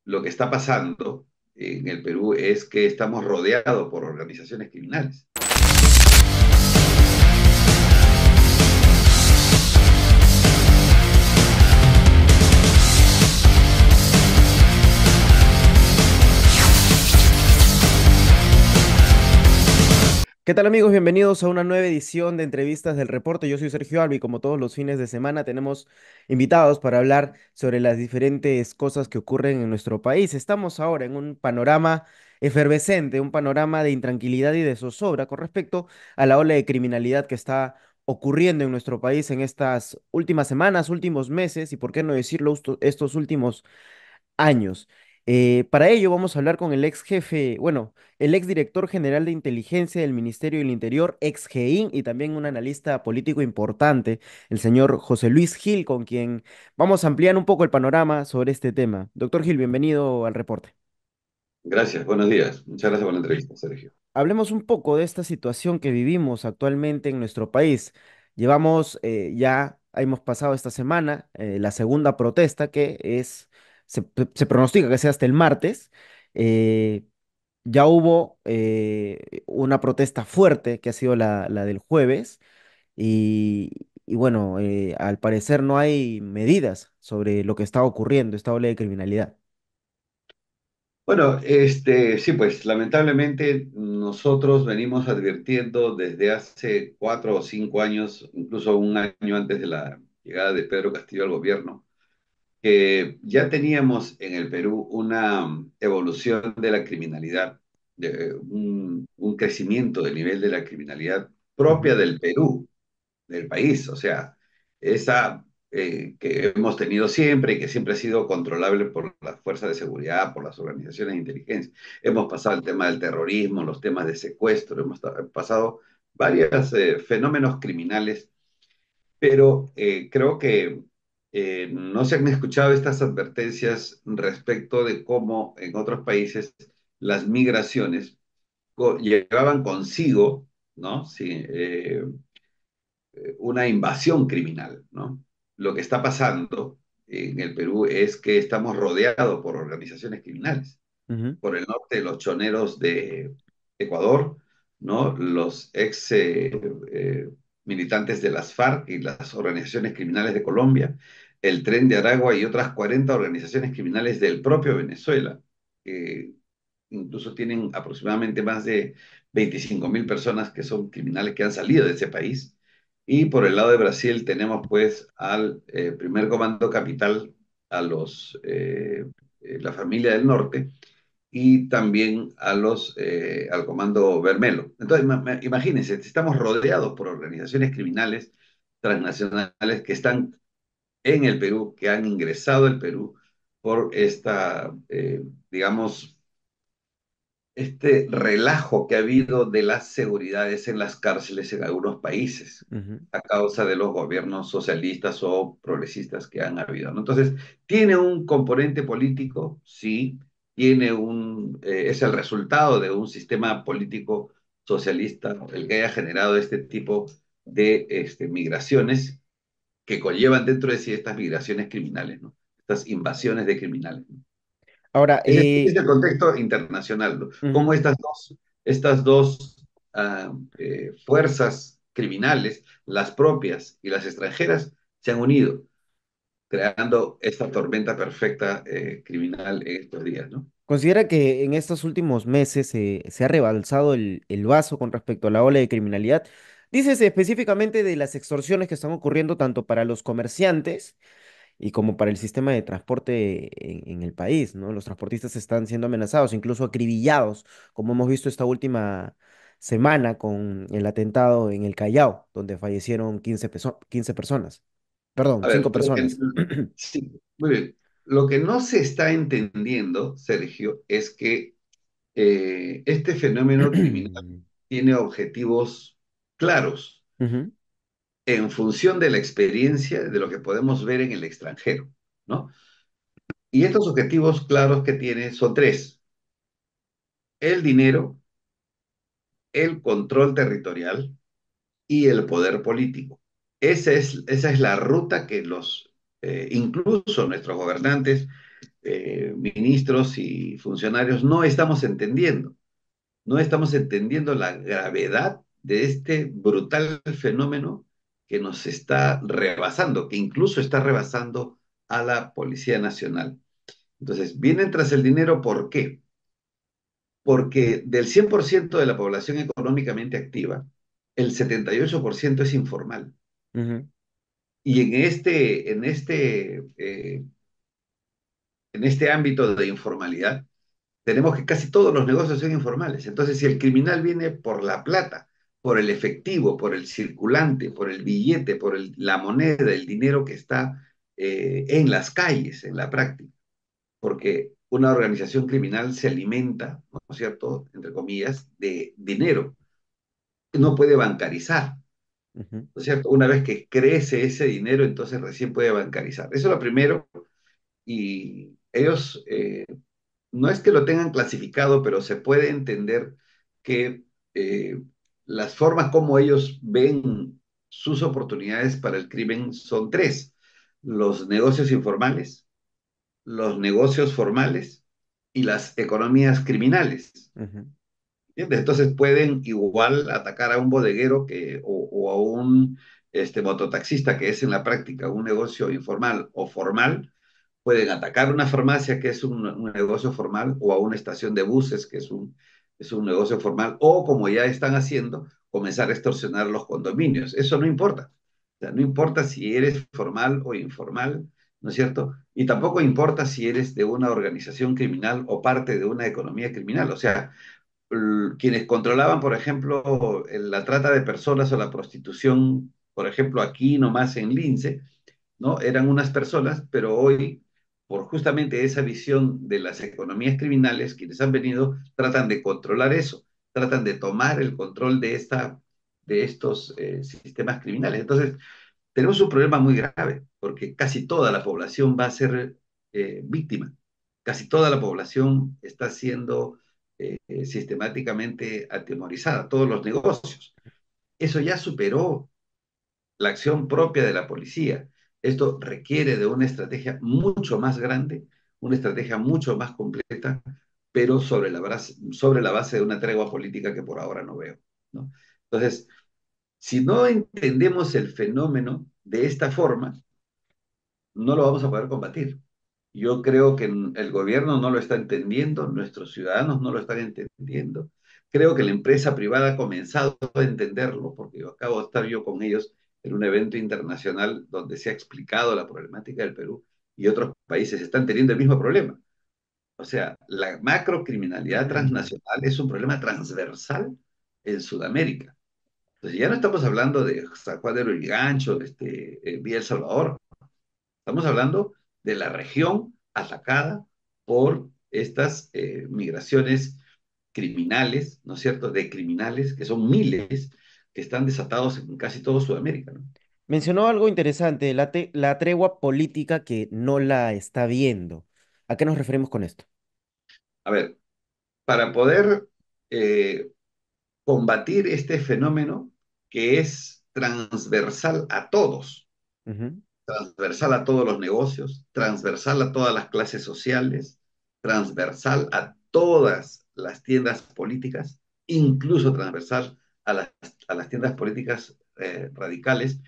lo que está pasando en el Perú es que estamos rodeados por organizaciones criminales. ¿Qué tal amigos? Bienvenidos a una nueva edición de entrevistas del reporte. Yo soy Sergio Albi. Como todos los fines de semana tenemos invitados para hablar sobre las diferentes cosas que ocurren en nuestro país. Estamos ahora en un panorama efervescente, un panorama de intranquilidad y de zozobra con respecto a la ola de criminalidad que está ocurriendo en nuestro país en estas últimas semanas, últimos meses y, por qué no decirlo, estos últimos años. Para ello vamos a hablar con el ex jefe, bueno, el ex director general de inteligencia del Ministerio del Interior, ex GEIN, y también un analista político importante, el señor José Luis Gil, con quien vamos a ampliar un poco el panorama sobre este tema. Doctor Gil, bienvenido al reporte. Gracias, buenos días. Muchas gracias por la entrevista, Sergio. Hablemos un poco de esta situación que vivimos actualmente en nuestro país. Llevamos ya, hemos pasado esta semana la segunda protesta se pronostica que sea hasta el martes. Eh, Ya hubo una protesta fuerte que ha sido la del jueves y bueno, al parecer no hay medidas sobre lo que está ocurriendo, esta ola de criminalidad. Bueno, sí, pues lamentablemente nosotros venimos advirtiendo desde hace 4 o 5 años, incluso un año antes de la llegada de Pedro Castillo al gobierno, que ya teníamos en el Perú una evolución de la criminalidad, un crecimiento del nivel de la criminalidad propia Ujú. del Perú, del país, o sea, esa que hemos tenido siempre y que siempre ha sido controlable por las fuerzas de seguridad, por las organizaciones de inteligencia. Hemos pasado el tema del terrorismo, los temas de secuestro, hemos pasado varios fenómenos criminales, pero creo que no se han escuchado estas advertencias respecto de cómo en otros países las migraciones llevaban consigo, ¿no? Sí, una invasión criminal, ¿no? Lo que está pasando en el Perú es que estamos rodeados por organizaciones criminales. Ujú. Por el norte, los choneros de Ecuador, ¿no? Los ex militantes de las FARC y las organizaciones criminales de Colombia, el Tren de Aragua y otras 40 organizaciones criminales del propio Venezuela, que incluso tienen aproximadamente más de 25.000 personas que son criminales que han salido de ese país. Y por el lado de Brasil tenemos pues al primer comando capital, a la familia del norte y también al comando Vermelo. Entonces, imagínense, estamos rodeados por organizaciones criminales transnacionales que están en el Perú, que han ingresado al Perú por digamos, este relajo que ha habido de las seguridades en las cárceles en algunos países Ujú. a causa de los gobiernos socialistas o progresistas que han habido, ¿no? Entonces, tiene un componente político, sí, es el resultado de un sistema político socialista el que haya generado este tipo de migraciones que conllevan dentro de sí estas migraciones criminales, ¿no? Estas invasiones de criminales, ¿no? Ahora, Ese es el contexto internacional, ¿no? ujú. Cómo estas dos fuerzas criminales, las propias y las extranjeras, se han unido, creando esta tormenta perfecta criminal en estos días, ¿no? ¿Considera que en estos últimos meses se ha rebalsado el vaso con respecto a la ola de criminalidad? Dices específicamente de las extorsiones que están ocurriendo tanto para los comerciantes y como para el sistema de transporte en el país, ¿no? Los transportistas están siendo amenazados, incluso acribillados, como hemos visto esta última semana con el atentado en el Callao, donde fallecieron 15 personas. Perdón, A ver, 5 personas. sí, muy bien. Lo que no se está entendiendo, Sergio, es que este fenómeno criminal tiene objetivos claros Ujú. en función de la experiencia de lo que podemos ver en el extranjero, ¿no? Y estos objetivos claros que tiene son tres: el dinero, el control territorial y el poder político. Esa es la ruta que incluso nuestros gobernantes ministros y funcionarios no estamos entendiendo la gravedad de este brutal fenómeno que nos está rebasando, que incluso está rebasando a la Policía Nacional. Entonces, vienen tras el dinero, ¿por qué? Porque del 100% de la población económicamente activa, el 78% es informal. Ujú, Y en este ámbito de informalidad, tenemos que casi todos los negocios son informales. Entonces, si el criminal viene por la plata, por el efectivo, por el circulante, por el billete, por la moneda, el dinero que está en las calles, en la práctica, porque una organización criminal se alimenta, ¿no es cierto?, entre comillas, de dinero, no puede bancarizar, ujú, ¿no es cierto? Una vez que crece ese dinero, entonces recién puede bancarizar. Eso es lo primero, y ellos no es que lo tengan clasificado, pero se puede entender que las formas como ellos ven sus oportunidades para el crimen son tres: los negocios informales, los negocios formales y las economías criminales. ujú, ¿Entiendes? Entonces pueden igual atacar a un bodeguero o a un mototaxista, que es en la práctica un negocio informal o formal. Pueden atacar una farmacia, que es un negocio formal, o a una estación de buses, que es un negocio formal, o como ya están haciendo, comenzar a extorsionar los condominios. Eso no importa. O sea, no importa si eres formal o informal, ¿no es cierto? Y tampoco importa si eres de una organización criminal o parte de una economía criminal. O sea, quienes controlaban, por ejemplo, la trata de personas o la prostitución, por ejemplo, aquí nomás en Lince, ¿no? Eran unas personas, pero hoy, por justamente esa visión de las economías criminales, quienes han venido tratan de controlar eso, tratan de tomar el control de estos sistemas criminales. Entonces, tenemos un problema muy grave, porque casi toda la población va a ser víctima. Casi toda la población está siendo sistemáticamente atemorizada, todos los negocios. Eso ya superó la acción propia de la policía. Esto requiere de una estrategia mucho más grande, una estrategia mucho más completa, pero sobre la base de una tregua política que por ahora no veo, ¿no? Entonces, si no entendemos el fenómeno de esta forma, no lo vamos a poder combatir. Yo creo que el gobierno no lo está entendiendo, nuestros ciudadanos no lo están entendiendo. Creo que la empresa privada ha comenzado a entenderlo, porque yo acabo de estar yo con ellos en un evento internacional donde se ha explicado la problemática del Perú, y otros países están teniendo el mismo problema. O sea, la macrocriminalidad transnacional es un problema transversal en Sudamérica. Entonces ya no estamos hablando de San Juan de Lurigancho, Villa El Salvador. Estamos hablando de la región atacada por estas migraciones criminales, ¿no es cierto?, de criminales, que son miles, que están desatados en casi todo Sudamérica, ¿no? Mencionó algo interesante, la tregua política que no la está viendo. ¿A qué nos referimos con esto? A ver, para poder eh, combatir este fenómeno que es transversal a todos, Ujú, transversal a todos los negocios, transversal a todas las clases sociales, transversal a todas las tiendas políticas, incluso transversal a las tiendas políticas radicales.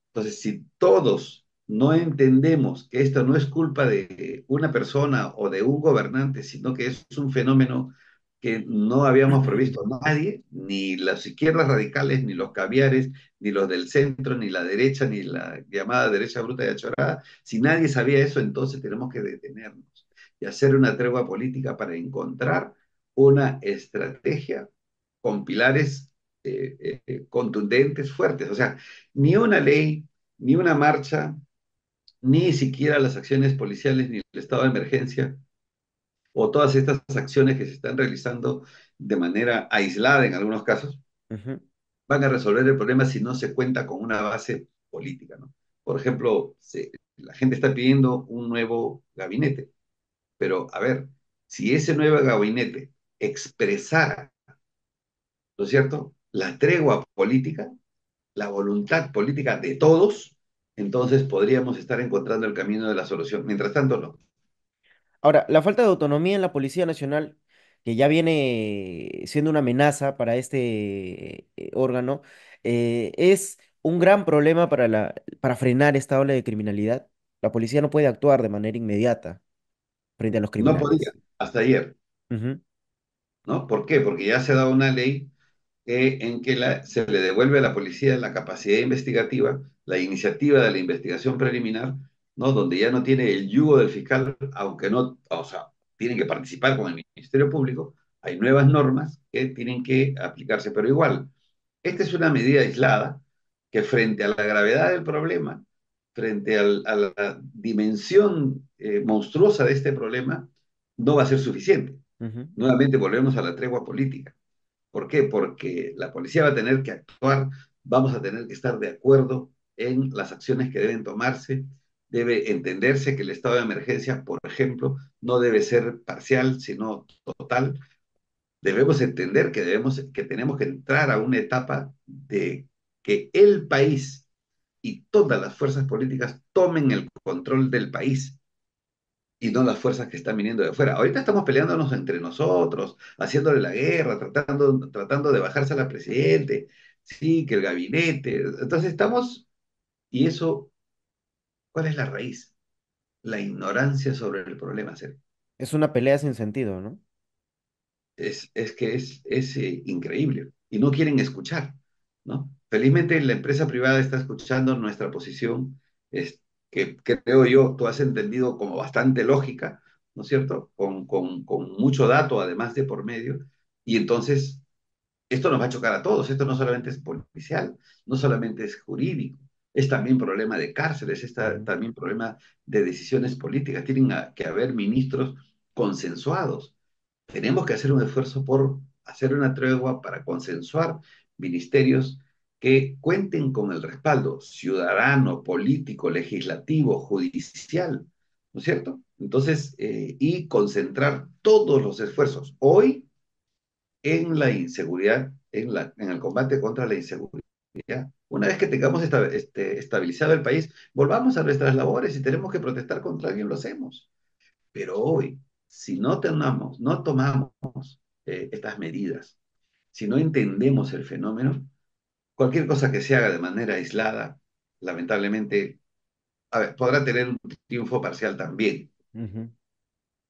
Entonces, si todos no entendemos que esto no es culpa de una persona o de un gobernante, sino que es un fenómeno que no habíamos previsto nadie, ni las izquierdas radicales, ni los caviares, ni los del centro, ni la derecha, ni la llamada derecha bruta y achorada, si nadie sabía eso, entonces tenemos que detenernos y hacer una tregua política para encontrar una estrategia con pilares contundentes, fuertes. O sea, ni una ley, ni una marcha, ni siquiera las acciones policiales, ni el estado de emergencia, o todas estas acciones que se están realizando de manera aislada en algunos casos, ujú. van a resolver el problema si no se cuenta con una base política, ¿no? Por ejemplo, la gente está pidiendo un nuevo gabinete, pero a ver, si ese nuevo gabinete expresara, ¿no es cierto?, la tregua política, la voluntad política de todos, entonces podríamos estar encontrando el camino de la solución. Mientras tanto, no. Ahora, la falta de autonomía en la Policía Nacional, que ya viene siendo una amenaza para este órgano, es un gran problema para frenar esta ola de criminalidad. La policía no puede actuar de manera inmediata frente a los No podía, criminales. hasta ayer, Ujú, ¿no? ¿Por qué? Porque ya se ha dado una ley en que se le devuelve a la policía la capacidad investigativa, la iniciativa de la investigación preliminar, ¿no? Donde ya no tiene el yugo del fiscal, aunque no, o sea, tienen que participar con el Ministerio Público, hay nuevas normas que tienen que aplicarse, pero igual, esta es una medida aislada que frente a la gravedad del problema, frente a la dimensión monstruosa de este problema, no va a ser suficiente. ujú. Nuevamente volvemos a la tregua política. ¿Por qué? Porque la policía va a tener que actuar, vamos a tener que estar de acuerdo en las acciones que deben tomarse. Debe entenderse que el estado de emergencia, por ejemplo, no debe ser parcial, sino total. Debemos entender que tenemos que entrar a una etapa de que el país y todas las fuerzas políticas tomen el control del país y no las fuerzas que están viniendo de afuera. Ahorita estamos peleándonos entre nosotros, haciéndole la guerra, tratando de bajarse al presidente, sí, que el gabinete. Entonces estamos, y eso, ¿cuál es la raíz? La ignorancia sobre el problema, Sergio. Es una pelea sin sentido, ¿no? Es que es increíble y no quieren escuchar, ¿no? Felizmente la empresa privada está escuchando nuestra posición, es, que creo yo, tú has entendido como bastante lógica, ¿no es cierto? Con mucho dato además de por medio, y entonces esto nos va a chocar a todos, esto no solamente es policial, no solamente es jurídico, es también problema de cárceles, Ujú, también problema de decisiones políticas, tienen que haber ministros consensuados. Tenemos que hacer un esfuerzo por hacer una tregua para consensuar ministerios que cuenten con el respaldo ciudadano, político, legislativo, judicial, ¿no es cierto? Entonces, y concentrar todos los esfuerzos hoy en la inseguridad, en el combate contra la inseguridad. Una vez que tengamos estabilizado el país, volvamos a nuestras labores. Si tenemos que protestar contra alguien, lo hacemos. Pero hoy, si no tomamos estas medidas, si no entendemos el fenómeno, cualquier cosa que se haga de manera aislada, lamentablemente, a ver, podrá tener un triunfo parcial también. ujú.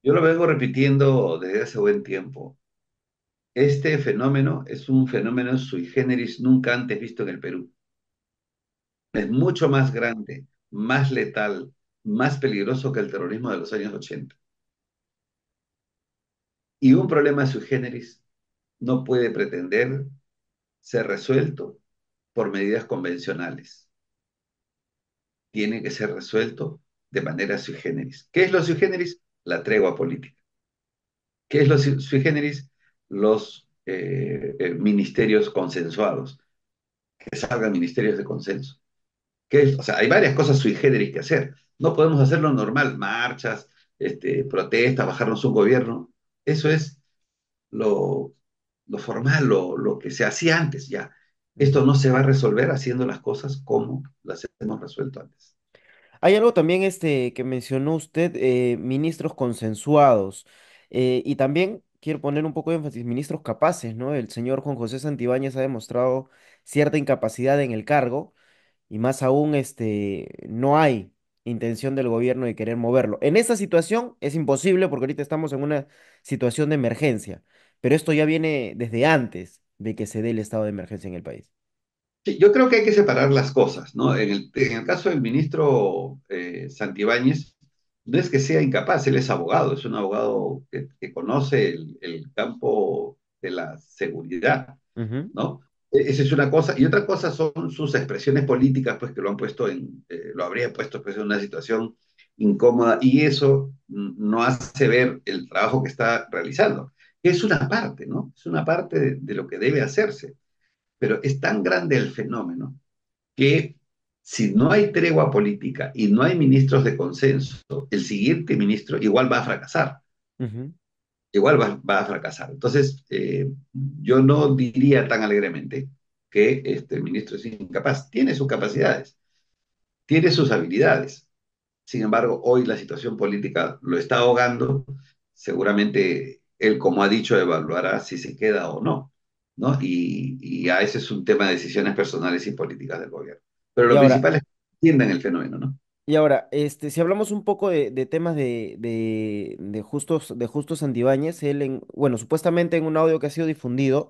Yo lo vengo repitiendo desde hace buen tiempo. Este fenómeno es un fenómeno sui generis nunca antes visto en el Perú. Es mucho más grande, más letal, más peligroso que el terrorismo de los años 80. Y un problema sui generis no puede pretender ser resuelto por medidas convencionales. Tiene que ser resuelto de manera sui generis. ¿Qué es lo sui generis? La tregua política. ¿Qué es lo sui generis? Los ministerios consensuados, que salgan ministerios de consenso. O sea, hay varias cosas sui generis que hacer. No podemos hacerlo normal, marchas, protestas, bajarnos un gobierno. Eso es lo, lo formal, lo que se hacía antes ya. Esto Ujú. no se va a resolver haciendo las cosas como las hemos resuelto antes. Hay algo también que mencionó usted, ministros consensuados, y también quiero poner un poco de énfasis, ministros capaces, ¿no? El señor Juan José Santibáñez ha demostrado cierta incapacidad en el cargo y más aún no hay intención del gobierno de querer moverlo. En esta situación es imposible porque ahorita estamos en una situación de emergencia, pero esto ya viene desde antes de que se dé el estado de emergencia en el país. Sí, yo creo que hay que separar las cosas, ¿no? En el caso del ministro Santibáñez, no es que sea incapaz, él es abogado, es un abogado que conoce el campo de la seguridad, Ujú, ¿no? Esa es una cosa. Y otra cosa son sus expresiones políticas, pues que lo han puesto lo habría puesto pues, en una situación incómoda, y eso no hace ver el trabajo que está realizando, que es una parte, ¿no? Es una parte de lo que debe hacerse. Pero es tan grande el fenómeno que si no hay tregua política y no hay ministros de consenso, el siguiente ministro igual va a fracasar, ujú. igual va a fracasar. Entonces, yo no diría tan alegremente que este ministro es incapaz. Tiene sus capacidades, tiene sus habilidades, Sin embargo, hoy la situación política lo está ahogando. Seguramente él, como ha dicho, evaluará si se queda o no, ¿no? Y ya ese es un tema de decisiones personales y políticas del gobierno. Pero Y lo ahora, principal es que entiendan el fenómeno, ¿no? si hablamos un poco de temas de Justos Santibáñez, bueno, supuestamente en un audio que ha sido difundido,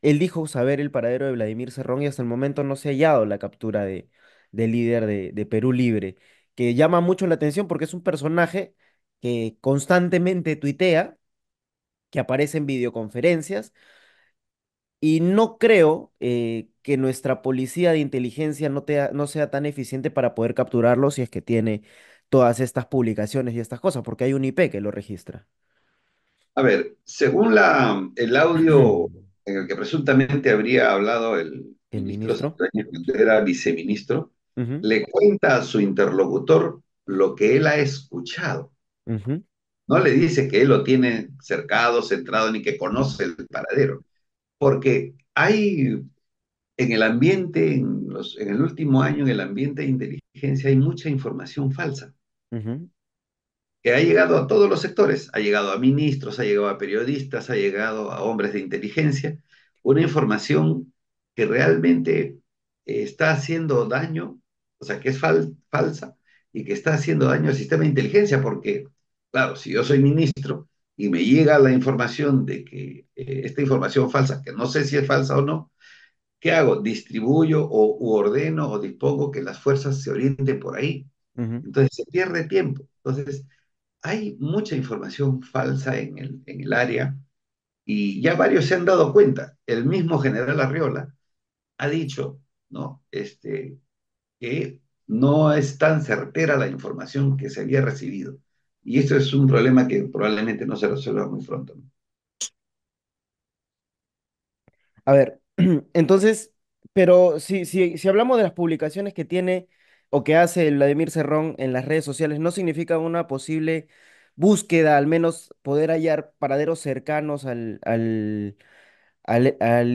él dijo saber el paradero de Vladimir Cerrón y hasta el momento no se ha hallado la captura del líder de Perú Libre, que llama mucho la atención porque es un personaje que constantemente tuitea, que aparece en videoconferencias y no creo que nuestra policía de inteligencia no sea tan eficiente para poder capturarlo si es que tiene todas estas publicaciones y estas cosas, porque hay un IP que lo registra. A ver, según el audio en el que presuntamente habría hablado el El ministro ministro. Santibáñez cuando era viceministro, Ujú, le cuenta a su interlocutor lo que él ha escuchado. ujú, No le dice que él lo tiene cercado, centrado, ni que conoce el paradero, porque hay en el ambiente, en el último año, en el ambiente de inteligencia, hay mucha información falsa ujú, que ha llegado a todos los sectores, ha llegado a ministros, ha llegado a periodistas, ha llegado a hombres de inteligencia, una información que realmente está haciendo daño, o sea, que es falsa y que está haciendo daño al sistema de inteligencia, porque, claro, si yo soy ministro y me llega la información de que esta información falsa, que no sé si es falsa o no, ¿qué hago? Distribuyo u ordeno o dispongo que las fuerzas se orienten por ahí. ujú, Entonces se pierde tiempo. Entonces, hay mucha información falsa en el área y ya varios se han dado cuenta. El mismo general Arriola ha dicho, ¿no? Que no es tan certera la información que se había recibido. Y esto es un problema que probablemente no se resuelva muy pronto, ¿no? A ver, entonces, pero si hablamos de las publicaciones que tiene o que hace Vladimir Cerrón en las redes sociales, ¿no significa una posible búsqueda, al menos poder hallar paraderos cercanos al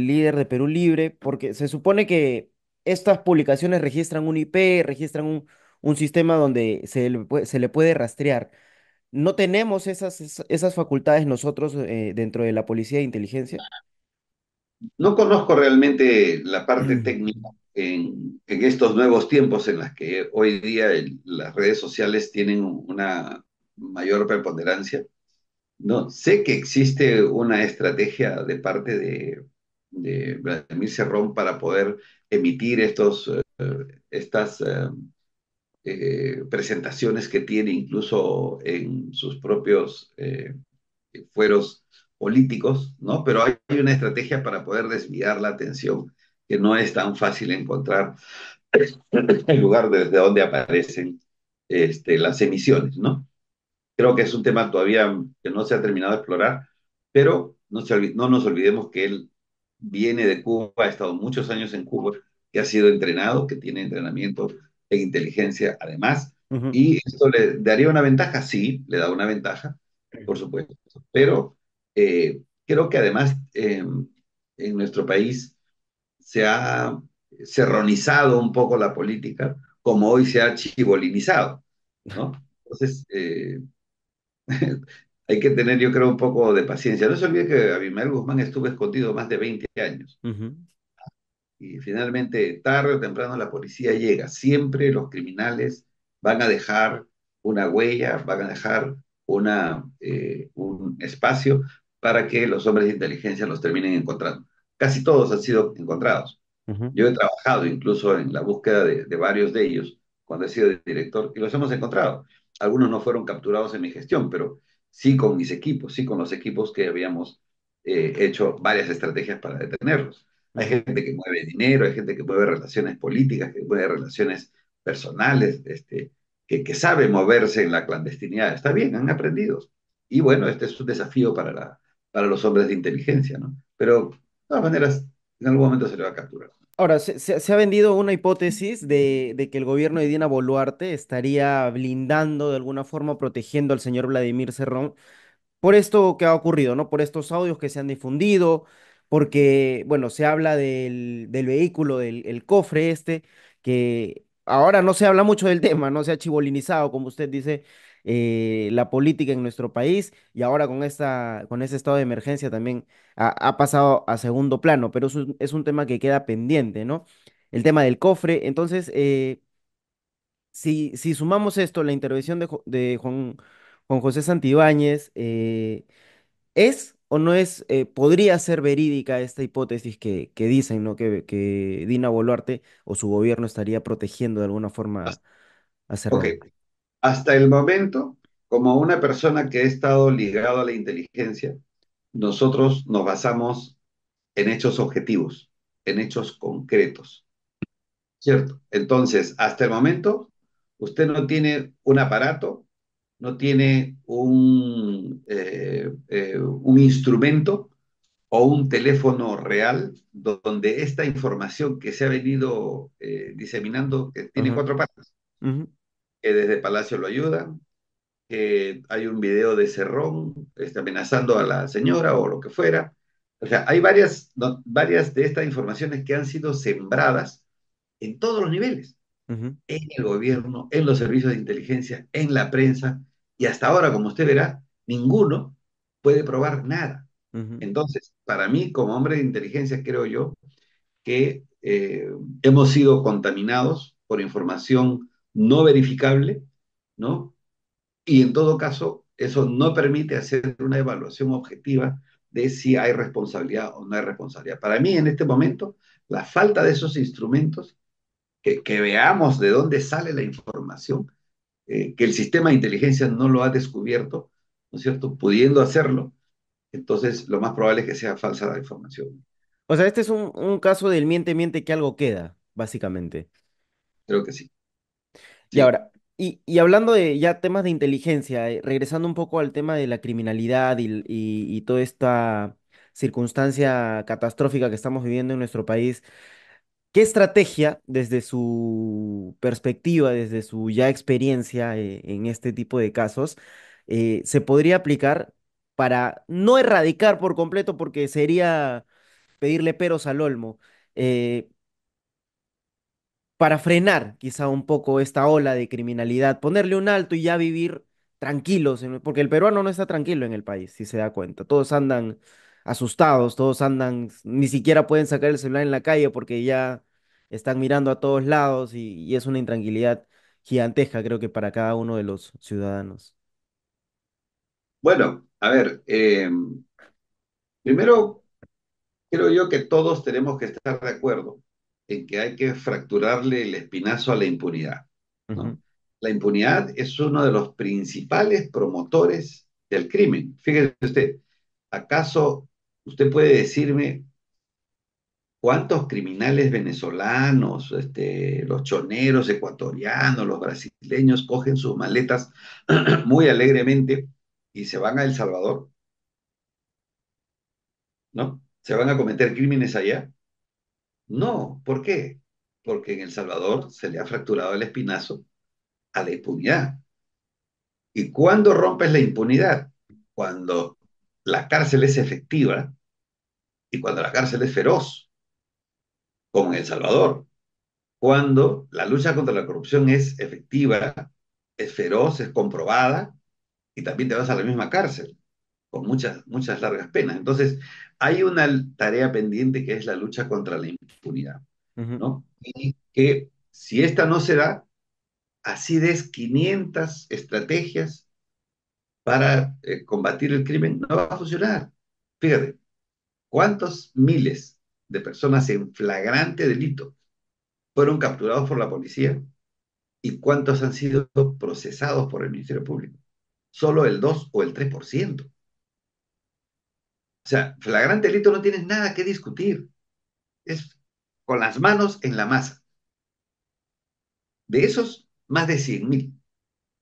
líder de Perú Libre? Porque se supone que estas publicaciones registran un IP, registran un sistema donde se le puede rastrear. ¿No tenemos esas facultades nosotros dentro de la policía de inteligencia? No conozco realmente la parte técnica en estos nuevos tiempos en las que hoy día las redes sociales tienen una mayor preponderancia. No, sé que existe una estrategia de parte de Vladimir Cerrón para poder emitir estas presentaciones que tiene incluso en sus propios fueros políticos, ¿no? Pero hay una estrategia para poder desviar la atención que no es tan fácil encontrar el lugar desde donde aparecen las emisiones, ¿no? Creo que es un tema todavía que no se ha terminado de explorar, pero no nos olvidemos que él viene de Cuba, ha estado muchos años en Cuba, que ha sido entrenado, que tiene entrenamiento en inteligencia además, Ujú, y esto le daría una ventaja, sí, le da una ventaja, por supuesto, pero creo que además en nuestro país se ha serronizado un poco la política, como hoy se ha chibolinizado, ¿no? Entonces, hay que tener, yo creo, un poco de paciencia. No se olvide que Abimael Guzmán estuvo escondido más de 20 años ujú, y finalmente, tarde o temprano, la policía llega. Siempre los criminales van a dejar una huella, van a dejar un espacio para que los hombres de inteligencia los terminen encontrando. Casi todos han sido encontrados. ujú, Yo he trabajado incluso en la búsqueda de varios de ellos cuando he sido director y los hemos encontrado. Algunos no fueron capturados en mi gestión, pero sí con mis equipos, sí con los equipos que habíamos hecho varias estrategias para detenerlos. Hay ujú. gente que mueve dinero, hay gente que mueve relaciones políticas, que mueve relaciones personales, que sabe moverse en la clandestinidad. Está bien, han aprendido. Y bueno, este es un desafío para los hombres de inteligencia, ¿no? Pero de todas maneras, en algún momento se le va a capturar. Ahora, se ha vendido una hipótesis de que el gobierno de Dina Boluarte estaría blindando de alguna forma, protegiendo al señor Vladimir Cerrón por esto que ha ocurrido, ¿no? Por estos audios que se han difundido, porque, bueno, se habla del vehículo, del el cofre este, que ahora no se habla mucho del tema, no se ha chivolinizado, como usted dice, la política en nuestro país y ahora con ese estado de emergencia también ha pasado a segundo plano, pero es un tema que queda pendiente, ¿no? El tema del cofre. Entonces, si sumamos esto, la intervención de Juan José Santibáñez, ¿es o no es, podría ser verídica esta hipótesis que dicen, ¿no? Que Dina Boluarte o su gobierno estaría protegiendo de alguna forma a Ok, Cerrón? hasta el momento, como una persona que ha estado ligado a la inteligencia, nosotros nos basamos en hechos objetivos, en hechos concretos, ¿cierto? Entonces, hasta el momento, usted no tiene un aparato, no tiene un instrumento o un teléfono real donde esta información que se ha venido diseminando, que tiene Ajá, cuatro patas, ujú, que desde Palacio lo ayudan, que hay un video de Cerrón amenazando a la señora o lo que fuera. O sea, hay varias, no, varias de estas informaciones que han sido sembradas en todos los niveles, ujú, en el gobierno, en los servicios de inteligencia, en la prensa, y hasta ahora, como usted verá, ninguno puede probar nada. ujú. Entonces, para mí, como hombre de inteligencia, creo yo que hemos sido contaminados por información no verificable, ¿no? Y en todo caso, eso no permite hacer una evaluación objetiva de si hay responsabilidad o no hay responsabilidad. Para mí, en este momento, la falta de esos instrumentos, que veamos de dónde sale la información, que el sistema de inteligencia no lo ha descubierto, ¿no es cierto? Pudiendo hacerlo, entonces lo más probable es que sea falsa la información. O sea, este es un caso del miente, miente que algo queda, básicamente. Creo que sí. Y Sí. ahora, y hablando de ya temas de inteligencia, regresando un poco al tema de la criminalidad y toda esta circunstancia catastrófica que estamos viviendo en nuestro país, ¿qué estrategia, desde su perspectiva, desde su ya experiencia en este tipo de casos, se podría aplicar para no erradicar por completo, porque sería pedirle peros al olmo, eh, para frenar quizá un poco esta ola de criminalidad, ponerle un alto y ya vivir tranquilos, porque el peruano no está tranquilo en el país, si se da cuenta. Todos andan asustados, todos andan, ni siquiera pueden sacar el celular en la calle porque ya están mirando a todos lados y es una intranquilidad gigantesca, creo que para cada uno de los ciudadanos. Bueno, a ver, primero creo yo que todos tenemos que estar de acuerdo en que hay que fracturarle el espinazo a la impunidad, Ujú, ¿no? La impunidad es uno de los principales promotores del crimen. Fíjese usted, ¿acaso usted puede decirme cuántos criminales venezolanos, los choneros ecuatorianos, los brasileños cogen sus maletas muy alegremente y se van a El Salvador, ¿no? ¿Se van a cometer crímenes allá? No, ¿por qué? Porque en El Salvador se le ha fracturado el espinazo a la impunidad. ¿Y cuándo rompes la impunidad? Cuando la cárcel es efectiva y cuando la cárcel es feroz, como en El Salvador. Cuando la lucha contra la corrupción es efectiva, es feroz, es comprobada y también te vas a la misma cárcel, con muchas, muchas largas penas. Entonces, hay una tarea pendiente que es la lucha contra la impunidad, ujú, ¿no? Y que si esta no se da, así des 500 estrategias para combatir el crimen, no va a funcionar. Fíjate, ¿cuántos miles de personas en flagrante delito fueron capturados por la policía y cuántos han sido procesados por el Ministerio Público? Solo el 2 o el 3%. O sea, flagrante delito no tienes nada que discutir. Es con las manos en la masa. De esos, más de 100.000.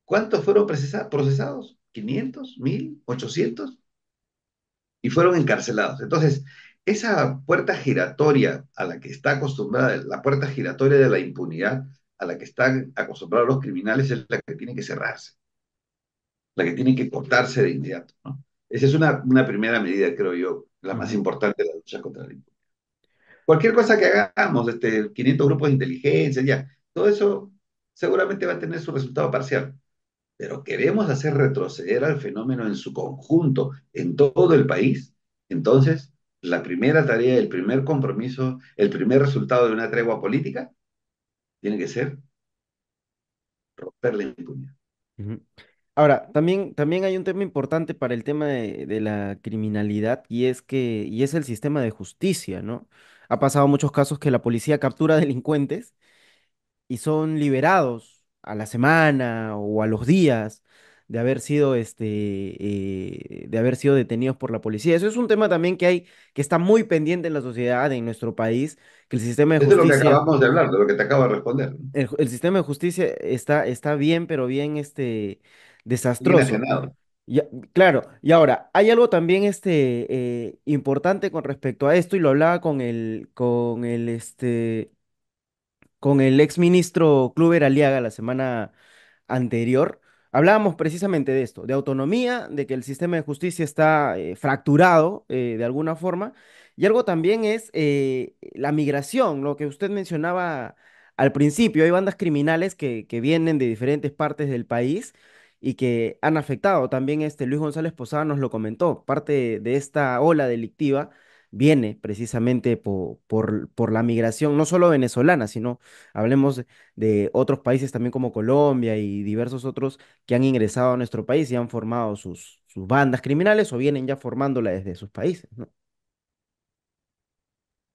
¿Cuántos fueron procesados? ¿500? ¿1000? ¿800? Y fueron encarcelados. Entonces, esa puerta giratoria a la que está acostumbrada, la puerta giratoria de la impunidad a la que están acostumbrados los criminales es la que tiene que cerrarse, la que tiene que cortarse de inmediato, ¿no? Esa es una primera medida, creo yo, la más ujú. importante de la lucha contra la impunidad. Cualquier cosa que hagamos, 500 grupos de inteligencia, ya, Todo eso seguramente va a tener su resultado parcial, pero queremos hacer retroceder al fenómeno en su conjunto, en todo el país. Entonces, la primera tarea, el primer compromiso, el primer resultado de una tregua política tiene que ser romper la impunidad. Ujú. Ahora, también hay un tema importante para el tema de la criminalidad y es el sistema de justicia, ¿no? Ha pasado muchos casos que la policía captura delincuentes y son liberados a la semana o a los días de haber sido de haber sido detenidos por la policía. Eso es un tema también que está muy pendiente en la sociedad, en nuestro país, que el sistema de Esto es lo que justicia, acabamos de hablar, de lo que te acabo de responder, ¿no? el sistema de justicia está bien, pero bien Bien desastroso. enajenado. Ya, claro, y ahora, hay algo también importante con respecto a esto, y lo hablaba con el ex ministro Kluber Aliaga la semana anterior. Hablábamos precisamente de esto, de autonomía, de que el sistema de justicia está fracturado de alguna forma, y algo también es la migración, lo que usted mencionaba al principio. Hay bandas criminales que vienen de diferentes partes del país y que han afectado. También Luis González Posada nos lo comentó, parte de esta ola delictiva viene precisamente por la migración, no solo venezolana, sino hablemos de otros países también como Colombia y diversos otros que han ingresado a nuestro país y han formado sus bandas criminales o vienen ya formándola desde sus países, ¿no?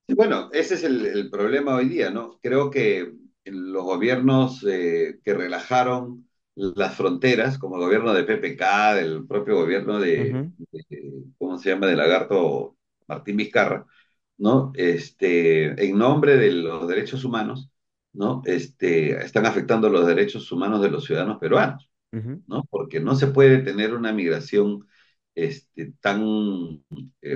Y bueno, ese es el problema hoy día, ¿no? Creo que los gobiernos que relajaron las fronteras, como el gobierno de PPK, del propio gobierno Ujú, ¿cómo se llama?, de Lagarto Martín Vizcarra, ¿no? En nombre de los derechos humanos, ¿no? Están afectando los derechos humanos de los ciudadanos peruanos, ujú, ¿no? Porque no se puede tener una migración tan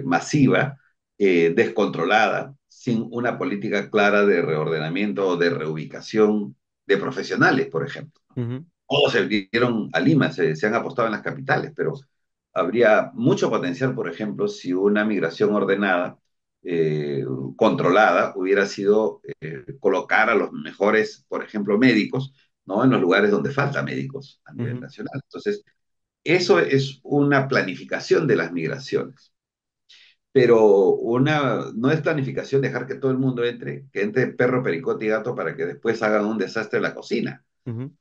masiva, descontrolada, sin una política clara de reordenamiento o de reubicación de profesionales, por ejemplo. ujú, Todos se vinieron a Lima, se han apostado en las capitales, pero habría mucho potencial, por ejemplo, si una migración ordenada, eh, controlada, hubiera sido colocar a los mejores, por ejemplo, médicos, ¿no?, en los lugares donde falta médicos a nivel ujú, nacional. Entonces, eso es una planificación de las migraciones, pero no es planificación dejar que todo el mundo entre, que entre perro, pericote y gato para que después hagan un desastre en la cocina. ujú.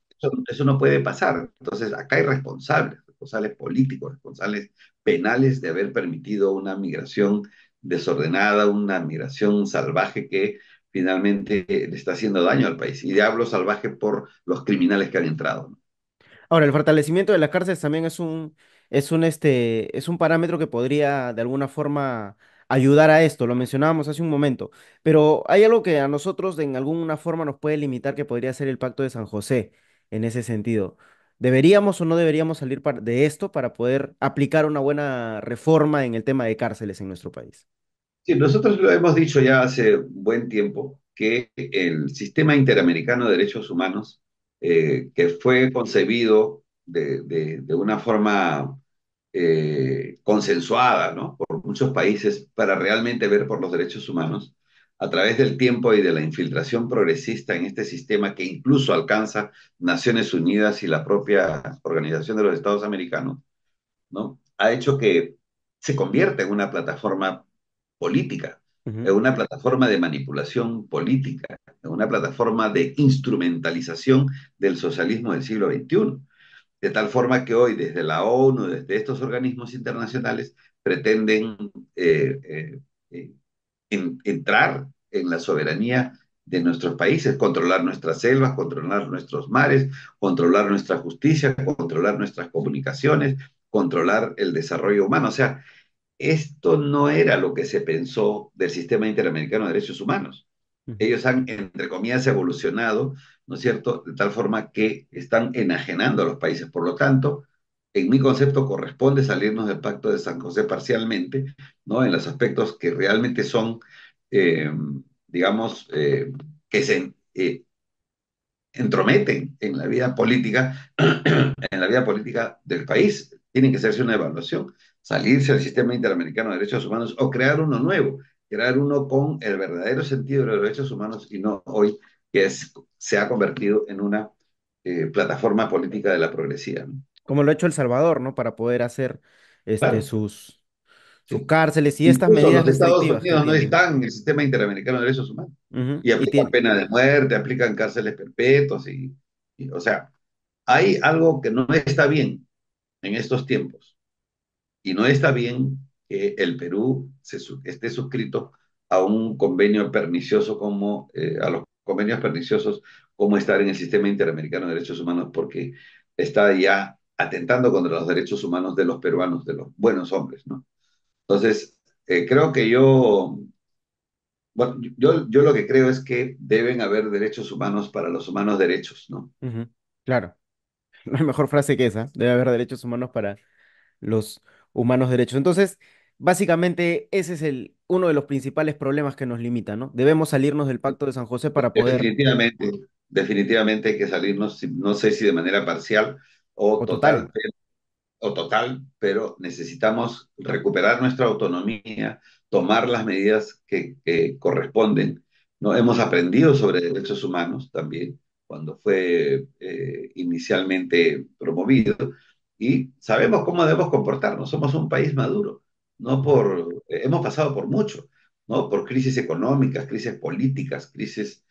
Eso no puede pasar. Entonces, acá hay responsables, responsables políticos, responsables penales de haber permitido una migración desordenada, una migración salvaje que finalmente le está haciendo daño al país. Y hablo salvaje por los criminales que han entrado, ¿no? Ahora, el fortalecimiento de las cárceles también es un parámetro que podría de alguna forma ayudar a esto, lo mencionábamos hace un momento, pero hay algo que a nosotros en alguna forma nos puede limitar que podría ser el Pacto de San José en ese sentido. ¿Deberíamos o no deberíamos salir de esto para poder aplicar una buena reforma en el tema de cárceles en nuestro país? Sí, nosotros lo hemos dicho ya hace buen tiempo que el sistema interamericano de derechos humanos, que fue concebido de una forma consensuada, ¿no?, por muchos países para realmente ver por los derechos humanos, a través del tiempo y de la infiltración progresista en este sistema que incluso alcanza Naciones Unidas y la propia Organización de los Estados Americanos, ¿no?, ha hecho que se convierta en una plataforma política, en Ujú, una plataforma de manipulación política, en una plataforma de instrumentalización del socialismo del siglo XXI. De tal forma que hoy desde la ONU, desde estos organismos internacionales, pretenden eh, eh, eh, entrar en la soberanía de nuestros países, controlar nuestras selvas, controlar nuestros mares, controlar nuestra justicia, controlar nuestras comunicaciones, controlar el desarrollo humano. O sea, esto no era lo que se pensó del sistema interamericano de derechos humanos. ujú. Ellos han, entre comillas, evolucionado, ¿no es cierto?, de tal forma que están enajenando a los países. Por lo tanto, en mi concepto corresponde salirnos del Pacto de San José parcialmente, ¿no?, en los aspectos que realmente son, eh, digamos, que se entrometen en la vida política del país. Tiene que hacerse una evaluación, salirse del sistema interamericano de derechos humanos o crear uno nuevo, crear uno con el verdadero sentido de los derechos humanos y no hoy que es se ha convertido en una plataforma política de la progresía, ¿no? Como lo ha hecho El Salvador, ¿no? Para poder hacer Claro, sus sí. cárceles y estas Incluso medidas los Estados restrictivas que Unidos no tienen. están en el sistema interamericano de derechos humanos Ujú. y Y aplican tiene, pena de muerte, aplican cárceles perpetuas o sea, hay algo que no está bien en estos tiempos y no está bien que el Perú esté suscrito a un convenio pernicioso como a los convenios perniciosos como estar en el sistema interamericano de derechos humanos porque está ya atentando contra los derechos humanos de los peruanos, de los buenos hombres, ¿no? Entonces, creo que bueno, yo lo que creo es que deben haber derechos humanos para los humanos derechos, ¿no? ujú, claro, no hay mejor frase que esa. Debe haber derechos humanos para los humanos derechos. Entonces, básicamente, ese es uno de los principales problemas que nos limita, ¿no? Debemos salirnos del Pacto de San José para poder, Definitivamente, definitivamente hay que salirnos, no sé si de manera parcial o o total. total, pero necesitamos recuperar nuestra autonomía, tomar las medidas que corresponden. ¿No? Hemos aprendido sobre derechos humanos también cuando fue inicialmente promovido y sabemos cómo debemos comportarnos. Somos un país maduro, no Ujú. hemos pasado por mucho, ¿no? Por crisis económicas, crisis políticas, crisis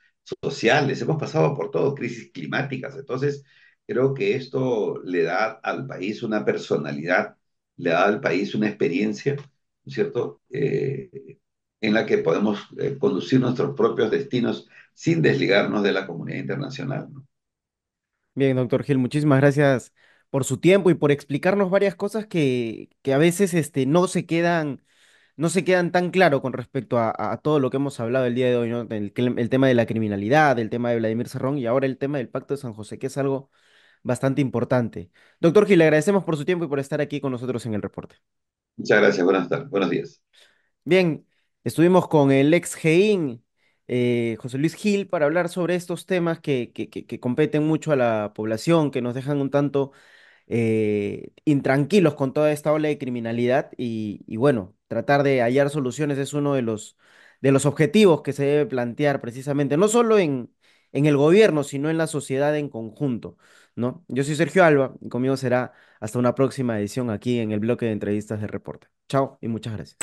sociales, hemos pasado por todo, crisis climáticas. Entonces, creo que esto le da al país una personalidad, le da al país una experiencia, ¿no es cierto? En la que podemos conducir nuestros propios destinos sin desligarnos de la comunidad internacional, ¿no? Bien, doctor Gil, muchísimas gracias por su tiempo y por explicarnos varias cosas que a veces no se quedan tan claro con respecto a todo lo que hemos hablado el día de hoy, ¿no? El tema de la criminalidad, el tema de Vladimir Cerrón y ahora el tema del Pacto de San José, que es algo bastante importante. Doctor Gil, le agradecemos por su tiempo y por estar aquí con nosotros en el reporte. Muchas gracias, buenas tardes, buenos días. Bien, estuvimos con el ex GEIN, José Luis Gil, para hablar sobre estos temas que competen mucho a la población, que nos dejan un tanto intranquilos con toda esta ola de criminalidad y bueno, tratar de hallar soluciones es uno de los objetivos que se debe plantear precisamente, no solo en el gobierno, sino en la sociedad en conjunto, ¿no? Yo soy Sergio Alba y conmigo será hasta una próxima edición aquí en el bloque de entrevistas de Reporte. Chao y muchas gracias.